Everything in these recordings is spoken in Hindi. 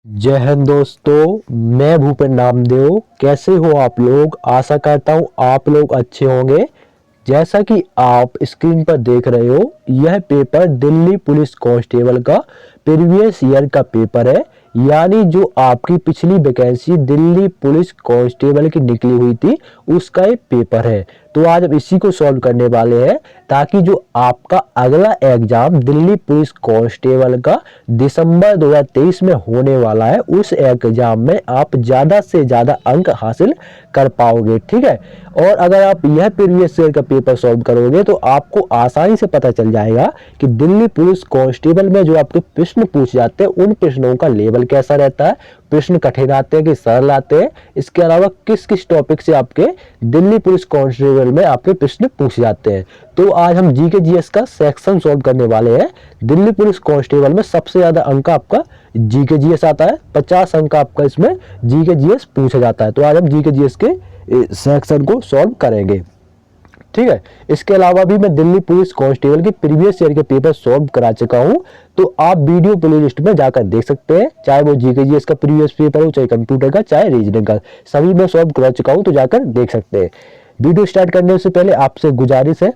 जय हिंद दोस्तों, मैं भूपेन नामदेव। कैसे हो आप लोग? आशा करता हूँ आप लोग अच्छे होंगे। जैसा कि आप स्क्रीन पर देख रहे हो, यह पेपर दिल्ली पुलिस कांस्टेबल का प्रीवियस ईयर का पेपर है। यानी जो आपकी पिछली वैकेंसी दिल्ली पुलिस कांस्टेबल की निकली हुई थी, उसका ये पेपर है। तो आज हम इसी को सॉल्व करने वाले हैं, ताकि जो आपका अगला एग्जाम दिल्ली पुलिस कांस्टेबल का दिसंबर 2023 में होने वाला है, उस एग्जाम में आप ज़्यादा से ज़्यादा अंक हासिल कर पाओगे। ठीक है। और अगर आप यह प्रीवियस ईयर का पेपर सॉल्व करोगे तो आपको आसानी से पता चल जाएगा कि दिल्ली पुलिस कांस्टेबल में जो आपके प्रश्न पूछे जाते हैं, उन प्रश्नों का लेवल कैसा रहता है, प्रश्न कठिन आते हैं कि सरल आते हैं, इसके अलावा किस किस टॉपिक से आपके दिल्ली पुलिस कांस्टेबल में आपके प्रश्न पूछे जाते हैं। तो आज हम जीके जीएस का सेक्शन सॉल्व करने वाले हैं। दिल्ली पुलिस कांस्टेबल में सबसे ज्यादा अंक आपका जीके जीएस आता है, 50 अंक आपका इसमें जीके जीएस पूछा जाता है। तो आज हम जीके जीएस के सेक्शन को सॉल्व करेंगे। ठीक है। इसके अलावा भी मैं दिल्ली पुलिस कांस्टेबल के प्रीवियस ईयर के पेपर सॉल्व करा चुका हूं, तो आप वीडियो प्लेलिस्ट में जाकर देख सकते हैं। चाहे वो जीके जीएस का प्रीवियस पेपर हो, चाहे कंप्यूटर का, चाहे रीजनिंग का, सभी मैं सॉल्व करा चुका हूं, तो जाकर देख सकते हैं। वीडियो स्टार्ट करने से पहले आपसे गुजारिश है,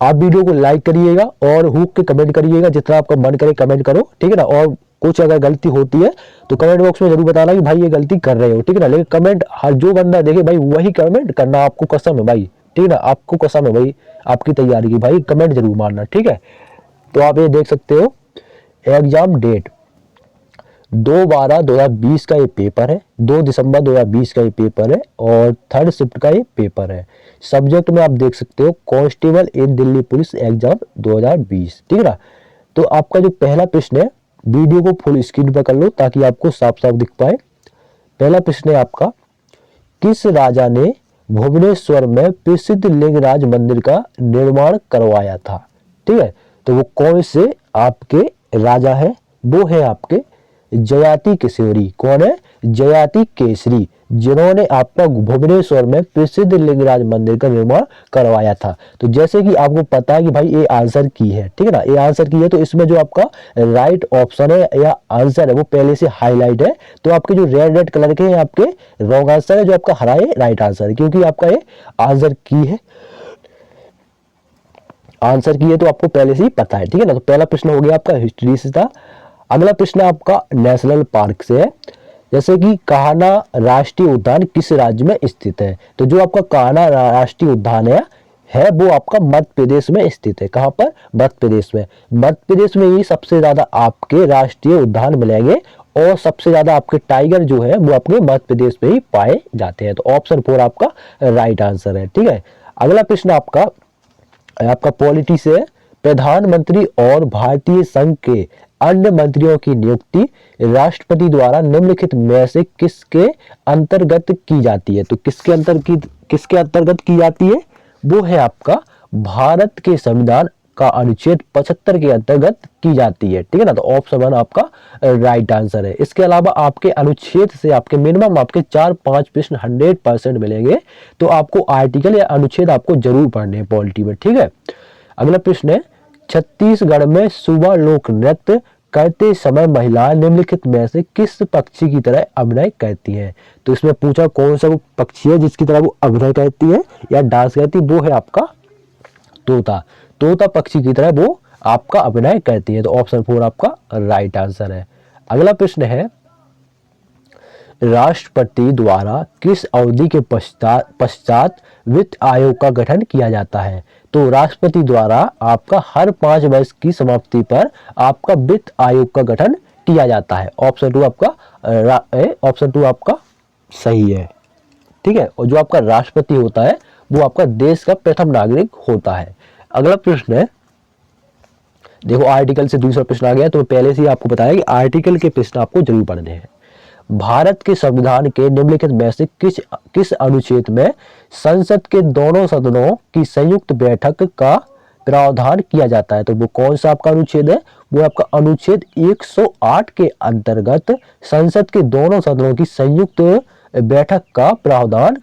आप वीडियो को लाइक करिएगा और हुक के कमेंट करिएगा, जितना आपका मन करे कमेंट करो। ठीक है ना। और कुछ अगर गलती होती है तो कमेंट बॉक्स में जरूर बताना कि भाई ये गलती कर रहे हो। ठीक है ना। लेकिन कमेंट हर जो बंदा देखे भाई वही कमेंट करना, आपको कसम है भाई। ठीक है ना। आपको कसम है भाई आपकी तैयारी की, भाई कमेंट जरूर मारना। ठीक है। तो आप ये देख सकते हो, एग्जाम डेट 2/12/2020 का ये पेपर है, 2 दिसंबर 2020 का ये पेपर है, और 3rd शिफ्ट का ये पेपर है। सब्जेक्ट में आप देख सकते हो कांस्टेबल इन दिल्ली पुलिस एग्जाम 2020। ठीक है ना। तो आपका जो पहला प्रश्न है, वीडियो को फुल स्क्रीन पर कर लो ताकि आपको साफ साफ दिख पाए। पहला प्रश्न है आपका, किस राजा ने भुवनेश्वर में प्रसिद्ध लिंगराज मंदिर का निर्माण करवाया था? ठीक है। तो वो कौन से आपके राजा है? वो है आपके जयाति केसरी। कौन है? जयाति केसरी, जिन्होंने आपका भुवनेश्वर में प्रसिद्ध लिंगराज मंदिर का निर्माण करवाया था। तो जैसे कि आपको पता है कि भाई ये आंसर की है। ठीक है ना। ये आंसर की है, तो इसमें जो आपका राइट ऑप्शन है या आंसर है वो पहले से हाईलाइट है। तो आपके जो रेड रेड कलर के हैं आपके रॉन्ग आंसर है, जो आपका हरा है राइट आंसर है, क्योंकि आपका ये आंसर की है, आंसर की है तो आपको पहले से ही पता है। ठीक है ना। तो पहला प्रश्न हो गया आपका हिस्ट्री से था। अगला प्रश्न आपका नेशनल पार्क से है। जैसे कि कान्हा राष्ट्रीय उद्यान किस राज्य में स्थित है? तो जो आपका कान्हा राष्ट्रीय उद्यान है वो आपका मध्य प्रदेश में स्थित है। कहां पर? मध्य प्रदेश में। मध्य प्रदेश में ही सबसे ज्यादा आपके राष्ट्रीय उद्यान मिलेंगे, और सबसे ज्यादा आपके टाइगर जो है वो आपके मध्य प्रदेश में ही पाए जाते हैं। तो ऑप्शन 4 आपका राइट आंसर है। ठीक है। अगला प्रश्न आपका पॉलिटी से है। प्रधानमंत्री और भारतीय संघ के अन्य मंत्रियों की नियुक्ति राष्ट्रपति द्वारा निम्नलिखित में से किसके अंतर्गत की जाती है? तो किसके अंतर्गत की जाती है? वो है आपका भारत के संविधान का अनुच्छेद 75 के अंतर्गत की जाती है। ठीक है ना। तो ऑप्शन 1 आपका राइट आंसर है। इसके अलावा आपके अनुच्छेद से आपके मिनिमम आपके 4-5 प्रश्न 100% मिलेंगे, तो आपको आर्टिकल या अनुच्छेद आपको जरूर पढ़ने हैं पॉलिटी में। ठीक है। अगला प्रश्न है, छत्तीसगढ़ में सुबह लोक नृत्य करते समय महिलाएं निम्नलिखित में से किस पक्षी की तरह अभिनय करती हैं? तो इसमें पूछा कौन सा वो पक्षी है जिसकी तरह वो अभिनय करती है या डांस करती है? वो है आपका तोता। तोता पक्षी की तरह वो आपका अभिनय करती है। तो ऑप्शन 4 आपका राइट आंसर है। अगला प्रश्न है, राष्ट्रपति द्वारा किस अवधि के पश्चात वित्त आयोग का गठन किया जाता है? तो राष्ट्रपति द्वारा आपका हर 5 वर्ष की समाप्ति पर आपका वित्त आयोग का गठन किया जाता है। ऑप्शन 2 आपका सही है। ठीक है। और जो आपका राष्ट्रपति होता है वो आपका देश का प्रथम नागरिक होता है। अगला प्रश्न है, देखो आर्टिकल से दूसरा प्रश्न आ गया, तो पहले से ही आपको बताया कि आर्टिकल के प्रश्न आपको जरूर पढ़ने हैं। भारत के संविधान के निम्नलिखित में से किस अनुच्छेद में संसद के दोनों सदनों की संयुक्त बैठक का प्रावधान किया जाता है? तो वो कौन सा आपका अनुच्छेद है? वो आपका अनुच्छेद 108 के अंतर्गत संसद के दोनों सदनों की संयुक्त बैठक का प्रावधान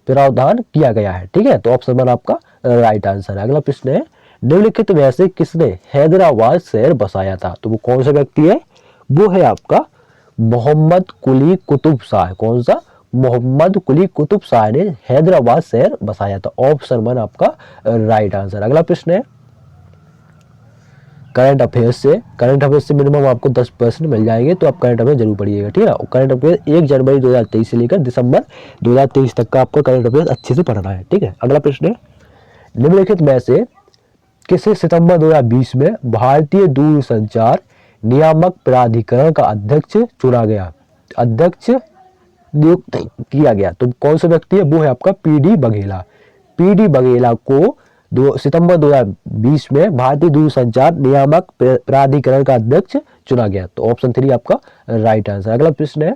किया गया है। ठीक है। तो ऑप्शन 1 आपका राइट आंसर है। अगला प्रश्न है, निम्नलिखित में से किसने हैदराबाद शहर बसाया था? तो वो कौन सा व्यक्ति है? वो है आपका मोहम्मद कुली कुतुब शाह, कौन सा, मोहम्मद कुली कुतुब शाह ने हैदराबाद शहर बसाया था। ऑप्शन 1 आपका राइट आंसर। अगला प्रश्न है करंट अफेयर्स से। करंट अफेयर्स से मिनिमम आपको 10% मिल जाएंगे, तो आप करंट अफेयर जरूर पढ़िएगा, ठीक है। करंट अफेयर 1 जनवरी 2023 से लेकर दिसंबर 2023 तक का आपको करंट अफेयर अच्छे से पढ़ना है, ठीक है। अगला प्रश्न है निम्नलिखित में से किसे सितंबर 2020 में भारतीय दूरसंचार नियामक प्राधिकरण का अध्यक्ष चुना गया, अध्यक्ष नियुक्त किया गया, तो कौन सा व्यक्ति है, वो है आपका पीडी बघेला। पीडी बघेला को सितंबर 2020 में भारतीय दूरसंचार नियामक प्राधिकरण का अध्यक्ष चुना गया, तो ऑप्शन 3 आपका राइट आंसर। अगला प्रश्न है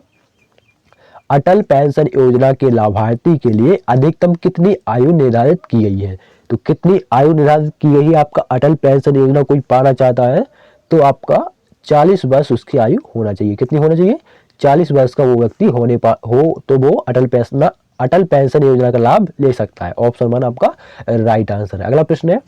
अटल पेंशन योजना के लाभार्थी के लिए अधिकतम कितनी आयु निर्धारित की गई है, तो कितनी आयु निर्धारित की गई है आपका अटल पेंशन योजना कोई पाना चाहता है, तो आपका 40 वर्ष उसकी आयु होना चाहिए। कितनी होना चाहिए, 40 वर्ष का वो व्यक्ति हो तो वो अटल पेंशन योजना का लाभ ले सकता है। ऑप्शन 1 आपका राइट आंसर है। अगला प्रश्न है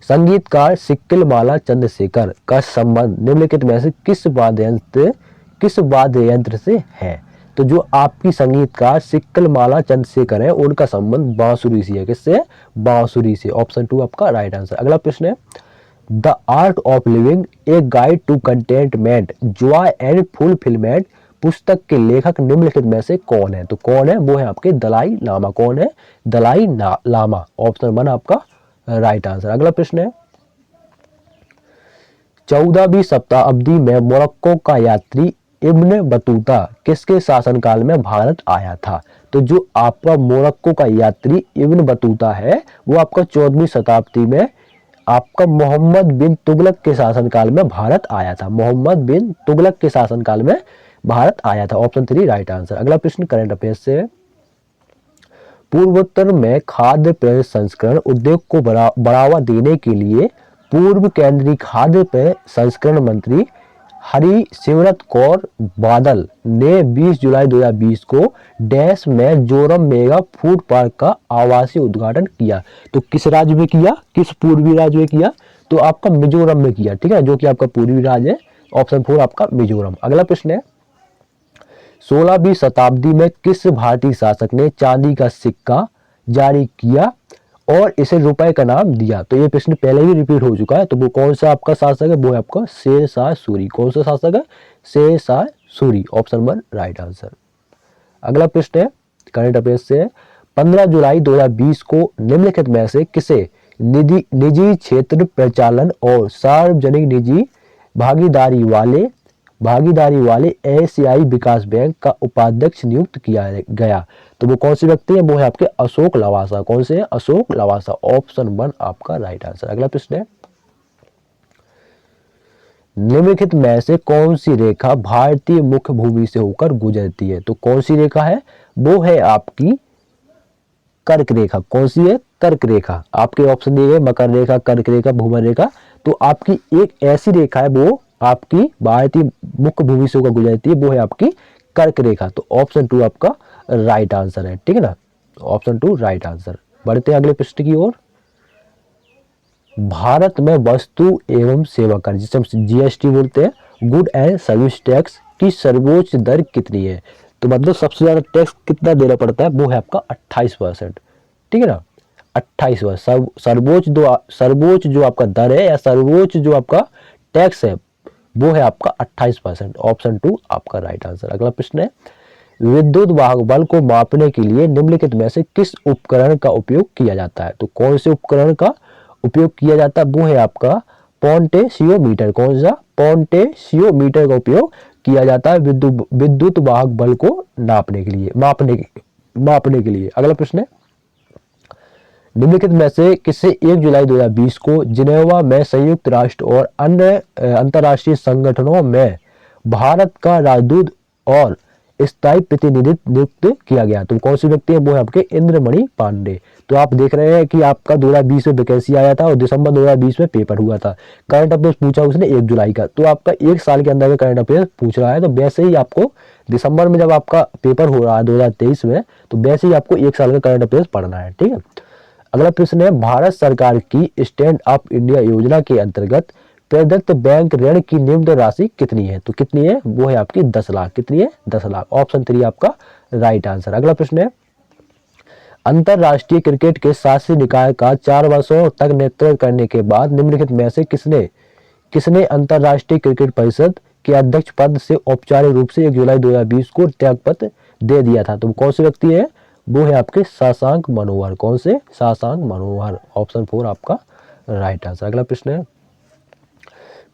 संगीतकार सिक्किलमाला चंद्रशेखर का संबंध निम्नलिखित में से किस वाद्य यंत्र से है, तो जो आपकी संगीतकार सिक्किलमाला चंद्रशेखर है उनका संबंध बांसुरी से है, किससे, बांसुरी से। ऑप्शन 2 आपका राइट आंसर। अगला प्रश्न है the art of living a guide to contentment joy and fulfilment पुस्तक के लेखक निम्नलिखित में से कौन है, तो कौन है, वो है आपके दलाई लामा। कौन है, दलाई लामा। ऑप्शन 1 आपका राइट आंसर। अगला प्रश्न है 14वीं शताब्दी में मोरक्को का यात्री इब्न बतूता किसके शासनकाल में भारत आया था, तो जो आपका मोरक्को का यात्री इब्न बतूता है वो आपका 14वीं शताब्दी में आपका मोहम्मद बिन तुगलक के शासनकाल में भारत आया था। मोहम्मद बिन तुगलक के शासनकाल में भारत आया था। Option 3 right answer. अगला प्रश्न करंट अफेयर्स से पूर्वोत्तर में खाद्य प्रसंस्करण उद्योग को बढ़ावा देने के लिए पूर्व केंद्रीय खाद्य प्रसंस्करण मंत्री हरसिमरत कौर बादल ने 20 जुलाई 2020 को डैश में जोरम मेगा फूड पार्क का आवासीय उद्घाटन किया, तो किस राज्य में किया, किस पूर्वी राज्य में किया, तो आपका मिजोरम में किया, ठीक है, जो कि आपका पूर्वी राज्य है। ऑप्शन 4 आपका मिजोरम। अगला प्रश्न है 16वीं शताब्दी में किस भारतीय शासक ने चांदी का सिक्का जारी किया और इसे रुपए का नाम दिया, तो ये प्रश्न पहले ही रिपीट हो चुका है, तो वो कौन सा आपका शासक है, वो है आपका शेर शाह सूरी। कौन सा शासक है, Sher Shah Suri. Option 1 right answer. अगला प्रश्न है करंट अफेयर्स से 15 जुलाई 2020 को निम्नलिखित में से किसे निजी क्षेत्र प्रचालन और सार्वजनिक निजी भागीदारी वाले एशियाई विकास बैंक का उपाध्यक्ष नियुक्त किया गया, तो वो कौन से व्यक्ति है, वो है आपके अशोक लवासा। कौन से है, अशोक लवासा। ऑप्शन 1 आपका राइट आंसर। अगला प्रश्न है निम्नलिखित में से कौन सी रेखा भारतीय मुख्य भूमि से होकर गुजरती है, तो कौन सी रेखा है, वो है आपकी कर्क रेखा। कौन सी है, कर्क रेखा। आपके ऑप्शन दिए गए मकर रेखा, कर्क रेखा, भूमध्य रेखा, तो आपकी एक ऐसी रेखा है वो आपकी भारतीय मुख्य भूमि से होकर गुजरती है, वो है आपकी कर्क रेखा, तो ऑप्शन 2 आपका राइट आंसर है, ठीक है ना। Option 2 right answer. बढ़ते हैं अगले प्रश्न की ओर। भारत में वस्तु एवं सेवा कर जिसे हम जीएसटी बोलते हैं, गुड एंड सर्विस टैक्स की सर्वोच्च दर कितनी है, तो मतलब सबसे ज्यादा टैक्स कितना देना पड़ता है, वो है आपका 28%, ठीक है ना, 28%। सर्वोच्च जो आपका दर है या सर्वोच्च जो आपका टैक्स है वो है आपका 28%। ऑप्शन 2 आपका राइट आंसर। अगला प्रश्न है विद्युत वाहक बल को मापने के लिए निम्नलिखित में से किस उपकरण का उपयोग किया जाता है, तो कौन से उपकरण का उपयोग किया जाता है, वो है आपका पोटेंशियोमीटर। कौन सा, पोटेंशियोमीटर का उपयोग किया जाता है विद्युत वाहक बल को मापने के लिए। अगला प्रश्न है निम्नलिखित में से किसे 1 जुलाई 2020 को जिनेवा में संयुक्त राष्ट्र और अन्य अंतर्राष्ट्रीय संगठनों में भारत का राजदूत और स्थायी प्रतिनिधित्व नियुक्त किया गया, तो कौन से व्यक्ति है, वो है आपके इंद्रमणि पांडे। तो आप देख रहे हैं कि आपका 2020 में वैकेंसी आया था और दिसंबर 2020 में पेपर हुआ था। करंट अफेयर्स पूछा उसने 1 जुलाई का, तो आपका 1 साल के अंदर का करंट अफेयर्स पूछ रहा है, तो वैसे ही आपको दिसंबर में जब आपका पेपर हो रहा है 2023 में, तो वैसे ही आपको 1 साल का करंट अफेयर्स पढ़ना है, ठीक है। अगला प्रश्न है भारत सरकार की स्टैंड अप इंडिया योजना के अंतर्गत प्रदत्त बैंक ऋण की निम्न राशि कितनी है? तो कितनी है? वो है आपकी 10 लाख। कितनी है? 10 लाख। ऑप्शन 3 आपका राइट आंसर। अगला प्रश्न है, अंतरराष्ट्रीय क्रिकेट के शासी निकाय का 4 वर्षों तक नेतृत्व करने के बाद निम्नलिखित में से किसने किसने अंतरराष्ट्रीय क्रिकेट परिषद के अध्यक्ष पद से औपचारिक रूप से 1 जुलाई 2020 को त्यागपत्र दे दिया था? तो कौन से व्यक्ति है? वो है आपके शशांक मनोहर। कौन से? शशांक मनोहर। ऑप्शन 4 आपका राइट आंसर। अगला प्रश्न है,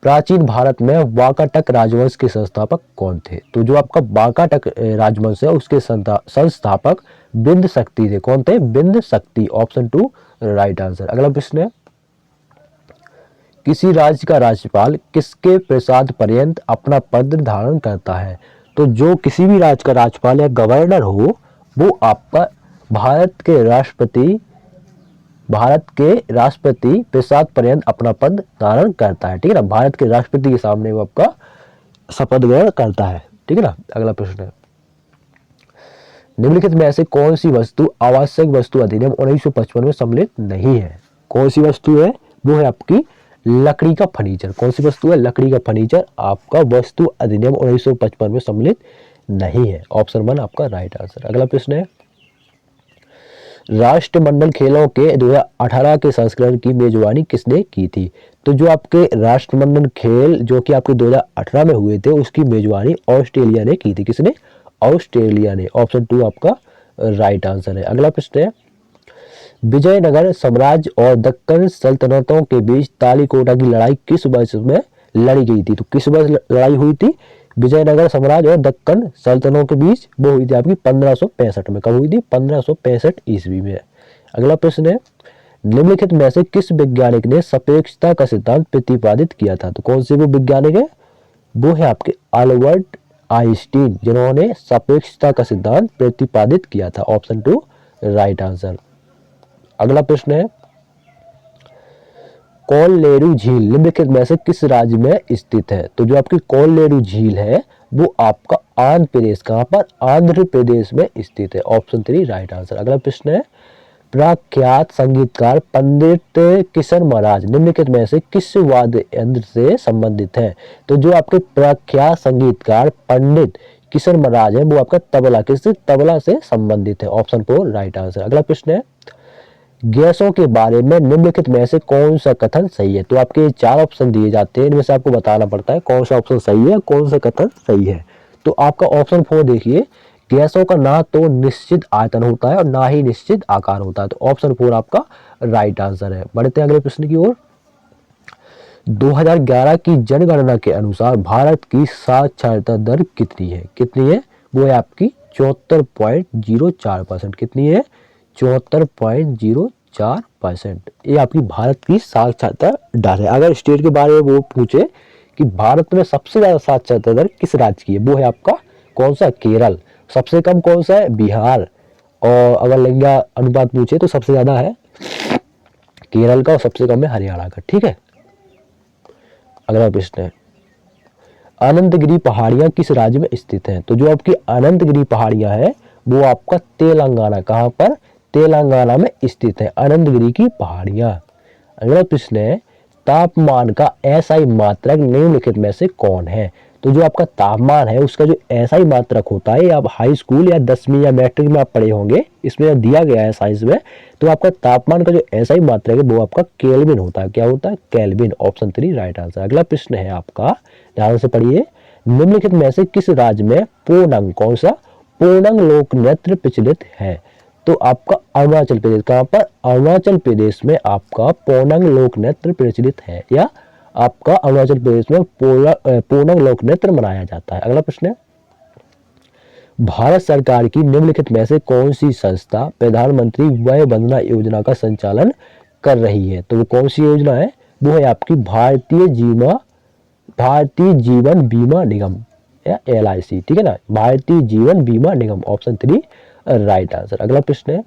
प्राचीन भारत में वाकाटक राजवंश के संस्थापक कौन थे? तो जो आपका वाकाटक राजवंश है उसके संस्थापक बिंद शक्ति थे। कौन थे? बिंद शक्ति। Option 2 right answer. अगला प्रश्न है, किसी राज्य का राज्यपाल किसके प्रसाद पर्यंत अपना पद धारण करता है? तो जो किसी भी राज्य का राज्यपाल या गवर्नर हो वो आपका भारत के राष्ट्रपति प्रसाद पर्यंत अपना पद धारण करता है। ठीक है ना, भारत के राष्ट्रपति के सामने वो आपका शपथ ग्रहण करता है। ठीक है ना। अगला प्रश्न है, निम्नलिखित में से कौन सी वस्तु आवश्यक वस्तु अधिनियम 1955 में सम्मिलित नहीं है? कौन सी वस्तु है? वो है आपकी लकड़ी का फर्नीचर। कौन सी वस्तु है? लकड़ी का फर्नीचर आपका वस्तु अधिनियम 1955 में सम्मिलित नहीं है। ऑप्शन 1 आपका राइट आंसर। अगला प्रश्न है, राष्ट्रमंडल खेलों के 2018 के संस्करण की मेजबानी किसने की थी? तो जो आपके राष्ट्रमंडल खेल जो कि आपके 2018 में हुए थे उसकी मेजबानी ऑस्ट्रेलिया ने की थी। किसने? ऑस्ट्रेलिया ने। ऑप्शन 2 आपका राइट आंसर है। अगला प्रश्न है, विजयनगर साम्राज्य और दक्कन सल्तनतों के बीच तालीकोटा की लड़ाई किस वर्ष में लड़ी गई थी? तो किस वर्ष लड़ाई हुई थी? विजयनगर साम्राज्य और दक्कन सल्तनतों के बीच वो हुई थी आपकी 1565 में। कब हुई थी? 1565 ईस्वी में। अगला प्रश्न है, निम्नलिखित में से किस वैज्ञानिक ने सापेक्षता का सिद्धांत प्रतिपादित किया था? तो कौन से वो वैज्ञानिक है? वो है आपके अल्बर्ट आइंस्टीन जिन्होंने सापेक्षता का सिद्धांत प्रतिपादित किया था। Option 2 right answer. अगला प्रश्न है, कोल्लेरू झील निम्नलिखित में से किस राज्य में स्थित है? तो जो आपकी कोल्लेरू झील है वो आपका आंध्र प्रदेश, कहां पर? आंध्र प्रदेश में स्थित है। Option 3 right answer. अगला प्रश्न है, प्रख्यात संगीतकार पंडित किशन महाराज निम्नलिखित में से किस वाद्य यंत्र से संबंधित है? तो जो आपके प्रख्यात संगीतकार पंडित किशन महाराज है वो आपका तबला, किस? तबला से संबंधित है। Option 4 right answer. अगला प्रश्न है, गैसों के बारे में निम्नलिखित में से कौन सा कथन सही है? तो आपके 4 ऑप्शन दिए जाते हैं, इनमें से आपको बताना पड़ता है कौन सा ऑप्शन सही है, कौन सा कथन सही है। तो आपका ऑप्शन 4 देखिए, गैसों का ना तो निश्चित आयतन होता है और ना ही निश्चित आकार होता है। तो ऑप्शन 4 आपका राइट आंसर है। बढ़ते हैं अगले प्रश्न की ओर। 2011 की जनगणना के अनुसार भारत की साक्षरता दर कितनी है? कितनी है? वो है आपकी 74.04%। कितनी है? 74.04%। ये आपकी भारत की साक्षरता दर है। अगर स्टेट के बारे में वो पूछे कि भारत में सबसे ज्यादा साक्षरता दर किस राज्य की है, वो है आपका कौन सा? केरल। सबसे कम कौन सा है? बिहार। और अगर लिंगा अनुपात पूछे तो सबसे ज्यादा है केरल का और सबसे कम है हरियाणा का। ठीक है। अगला प्रश्न है, अनंतगिरी पहाड़ियां किस राज्य में स्थित हैं? तो जो आपकी अनंतगिरी पहाड़ियां है वो आपका तेलंगाना, कहां पर? तेलंगाना में स्थित है अनंतगिरी की पहाड़ियां। अगला प्रश्न है, तापमान का एसआई मात्रक निम्नलिखित में से कौन है? तो जो आपका तापमान है उसका जो एसआई मात्रक होता है, आप हाई स्कूल या 10वीं या मैट्रिक में आप पढ़े होंगे, इसमें दिया गया है साइंस में। तो आपका तापमान का जो एसआई मात्रक है वो आपका केल्विन होता है। क्या होता है? केल्विन। Option 3 right answer. अगला प्रश्न है आपका, ध्यान से पढ़िए, निम्नलिखित में से किस राज्य में पूर्णांग, कौन सा? पूर्णांग लोक नृत्य प्रचलित है? तो आपका अरुणाचल प्रदेश। कहां पर? अरुणाचल प्रदेश में आपका पूर्णांग लोक नृत्य प्रचलित है, या आपका अरुणाचल प्रदेश में पूर्णांग लोक नृत्य मनाया जाता है। अगला प्रश्न है, भारत सरकार की निम्नलिखित में से कौन सी संस्था प्रधानमंत्री वय वंदना योजना का संचालन कर रही है? तो वो कौन सी योजना है? वो है आपकी भारतीय जीवन बीमा निगम या LIC। ठीक है ना, भारतीय जीवन बीमा निगम। Option 3 right answer. अगला प्रश्न है,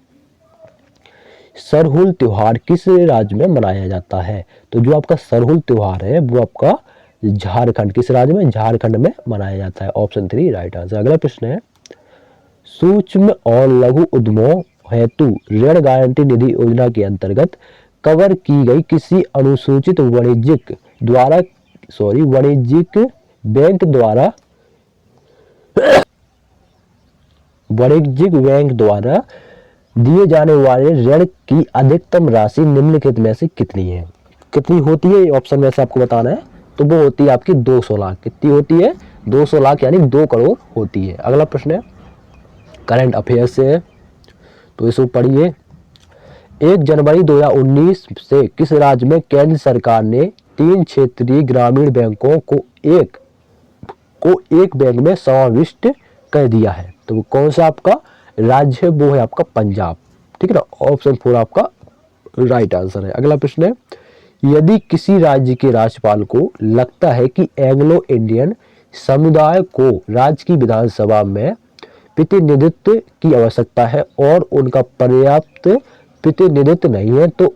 सरहुल त्योहार किस राज्य में मनाया जाता है? तो जो आपका सरहुल त्योहार है वो आपका झारखंड, किस राज्य में? झारखंड में मनाया जाता है। Option 3 right answer. अगला प्रश्न है, सूक्ष्म और लघु उद्यमों हेतु ऋण गारंटी निधि योजना के अंतर्गत कवर की गई किसी अनुसूचित वाणिज्यिक द्वारा वाणिज्यिक बैंक द्वारा दिए जाने वाले ऋण की अधिकतम राशि निम्नलिखित में से कितनी है? कितनी होती है ऑप्शन में से आपको बताना है। तो वो होती है आपकी 200 लाख। कितनी होती है? 200 लाख यानी 2 करोड़ होती है। अगला प्रश्न है करंट अफेयर से है, तो इसको पढ़िए। 1 जनवरी 2019 से किस राज्य में केंद्र सरकार ने 3 क्षेत्रीय ग्रामीण बैंकों को एक बैंक में समाविष्ट कर दिया है? तो वो कौन सा आपका राज्य है? वो है आपका पंजाब। ठीक है ना, ऑप्शन 4 आपका राइट आंसर है। अगला प्रश्न है यदि किसी राज्य के राज्यपाल को लगता है कि एंग्लो इंडियन समुदाय को राज्य की विधानसभा में प्रतिनिधित्व की आवश्यकता है और उनका पर्याप्त प्रतिनिधित्व नहीं है, तो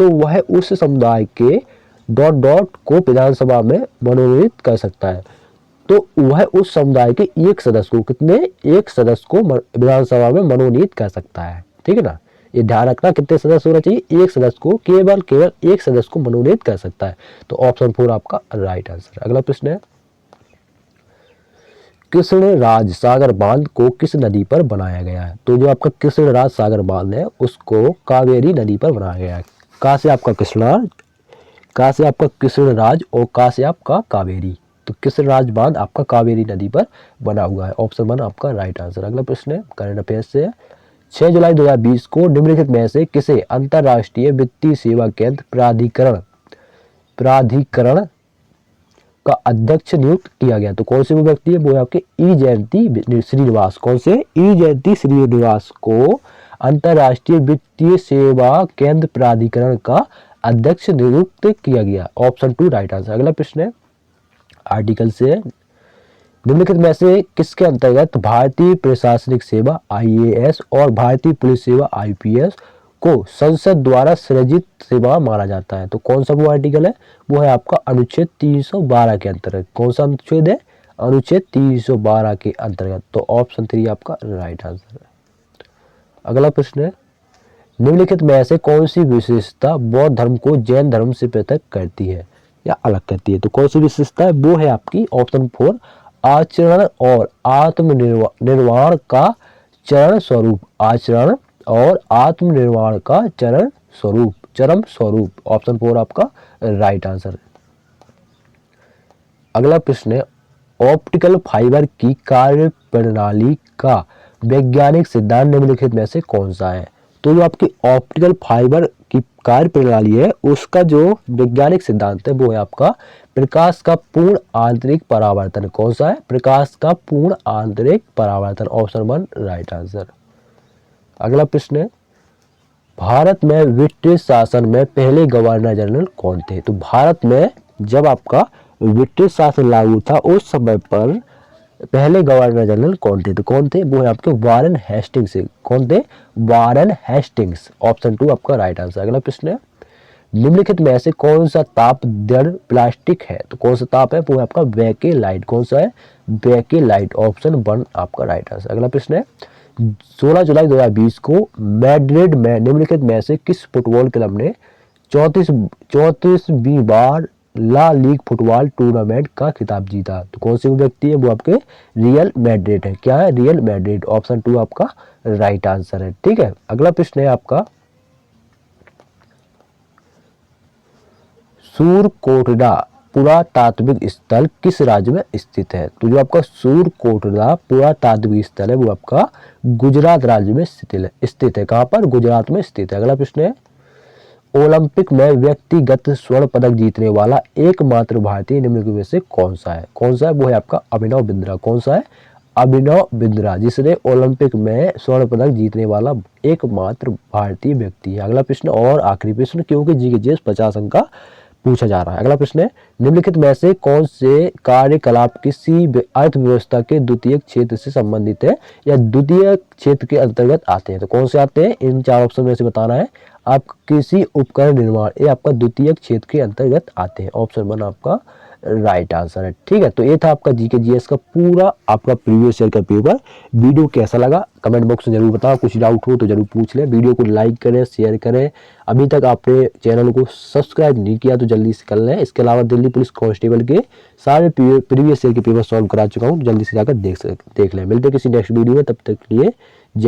वह उस समुदाय के को विधानसभा में मनोनीत कर सकता है। तो वह उस समुदाय के एक सदस्य को विधानसभा में मनोनीत कर सकता है। ठीक है ना, ये ध्यान रखना कितने सदस्य होना चाहिए? एक सदस्य को, केवल एक सदस्य को मनोनीत कर सकता है। तो ऑप्शन 4 आपका राइट आंसर। अगला प्रश्न है कृष्णराज सागर बांध को किस नदी पर बनाया गया है? तो जो आपका कृष्णराज सागर बांध है उसको कावेरी नदी पर बनाया गया है। कहाँ से आपका कृष्णराज और कहाँ से आपका कावेरी? तो कृष्णराज बांध आपका कावेरी नदी पर बना हुआ है। ऑप्शन 1 आपका राइट आंसर। अगला प्रश्न है करंट अफेयर से। 6 जुलाई 2020 को निम्नलिखित में से किसे अंतरराष्ट्रीय वित्तीय सेवा केंद्र प्राधिकरण का अध्यक्ष नियुक्त किया गया? तो कौन से वो व्यक्ति है? वो है आपके ई जयंती श्रीनिवास। कौन से? ई जयंती श्रीनिवास को अंतरराष्ट्रीय वित्तीय सेवा केंद्र प्राधिकरण का अध्यक्ष नियुक्त किया गया। Option 2 right answer. अगला प्रश्न है आर्टिकल से निम्नलिखित में से किसके अंतर्गत भारतीय प्रशासनिक सेवा IAS और भारतीय पुलिस सेवा IPS को संसद द्वारा सृजित सेवा माना जाता है? तो कौन सा वो आर्टिकल है? वो है आपका अनुच्छेद 312 के अंतर्गत। कौन सा अनुच्छेद है? अनुच्छेद 312 के अंतर्गत। तो ऑप्शन 3 आपका राइट आंसर है। अगला प्रश्न है निम्नलिखित में से कौन सी विशेषता बौद्ध धर्म को जैन धर्म से पृथक करती है या अलग करती है? तो कौन सी विशेषता है? वो है आपकी ऑप्शन 4 आचरण और आत्मनिर्वाण का चरण स्वरूप। आचरण और आत्मनिर्वाण का चरम स्वरूप। ऑप्शन 4 आपका राइट आंसर। अगला प्रश्न है ऑप्टिकल फाइबर की कार्य प्रणाली का वैज्ञानिक सिद्धांत निम्नलिखित में से कौन सा है? तो जो आपकी ऑप्टिकल फाइबर की कार्य प्रणाली है उसका जो वैज्ञानिक सिद्धांत है वो है आपका प्रकाश का पूर्ण आंतरिक परावर्तन। कौन सा है? प्रकाश का पूर्ण आंतरिक परावर्तन। Option 1 right answer. अगला प्रश्न है भारत में ब्रिटिश शासन में पहले गवर्नर जनरल कौन थे? तो भारत में जब आपका ब्रिटिश शासन लागू था उस समय पर पहले गवर्नर जनरल कौन थे? तो कौन थे? वो है आपके वारेन हेस्टिंग्स। कौन थे? Warren Hastings. ऑप्शन 2 आपका राइट आंसर। अगला प्रश्न है निम्नलिखित में से कौन सा ताप दर प्लास्टिक है? तो कौन सा ताप है? वो है आपका बेकेलाइट। कौन सा है? बेकेलाइट। ऑप्शन 1 आपका राइट आंसर। अगला प्रश्न है 16 जुलाई 2020 को मैड्रिड में निम्नलिखित में से किस फुटबॉल क्लब ने 34वीं बार ला लीग फुटबॉल टूर्नामेंट का खिताब जीता? तो कौन से व्यक्ति है? वो आपके रियल मैड्रिड है। क्या है? Real Madrid. ऑप्शन 2 आपका राइट आंसर है। ठीक है, अगला प्रश्न है आपका सूरकोटडा पुरातात्विक स्थल किस राज्य में स्थित है? तो जो आपका सूरकोटडा पुरातात्विक स्थल है वो आपका गुजरात राज्य में स्थित है। कहाँ पर? गुजरात में स्थित है। अगला प्रश्न है ओलंपिक में व्यक्तिगत स्वर्ण पदक जीतने वाला एकमात्र भारतीय निम्नलिखित में से कौन सा है? कौन सा है? वो है आपका अभिनव बिंद्रा। कौन सा है? अभिनव बिंद्रा, जिसने ओलंपिक में स्वर्ण पदक जीतने वाला एकमात्र भारतीय व्यक्ति है। अगला प्रश्न और आखिरी प्रश्न क्योंकि GK 50 अंक का पूछा जा रहा है। अगला प्रश्न है निम्नलिखित में से कौन से कार्यकलाप किसी अर्थव्यवस्था के द्वितीय क्षेत्र से संबंधित है या द्वितीय क्षेत्र के अंतर्गत आते हैं? तो कौन से आते हैं? इन 4 ऑप्शन में से बताना है। आप किसी उपकरण निर्माण ये आपका द्वितीय क्षेत्र के अंतर्गत आते हैं। ऑप्शन 1 आपका राइट आंसर है। ठीक है, तो ये था आपका जीके जीएस का पूरा आपका प्रीवियस ईयर का पेपर। वीडियो कैसा लगा कमेंट बॉक्स में जरूर बताओ, कुछ डाउट हो तो जरूर पूछ लें। वीडियो को लाइक करें, शेयर करें। अभी तक आपने चैनल को सब्सक्राइब नहीं किया तो जल्दी से कर लें। इसके अलावा दिल्ली पुलिस कांस्टेबल के सारे प्रीवियस ईयर के पेपर सॉल्व करा चुका हूँ, जल्दी से जाकर देख लें। मिलते हैं किसी नेक्स्ट वीडियो में, तब तक के लिए जय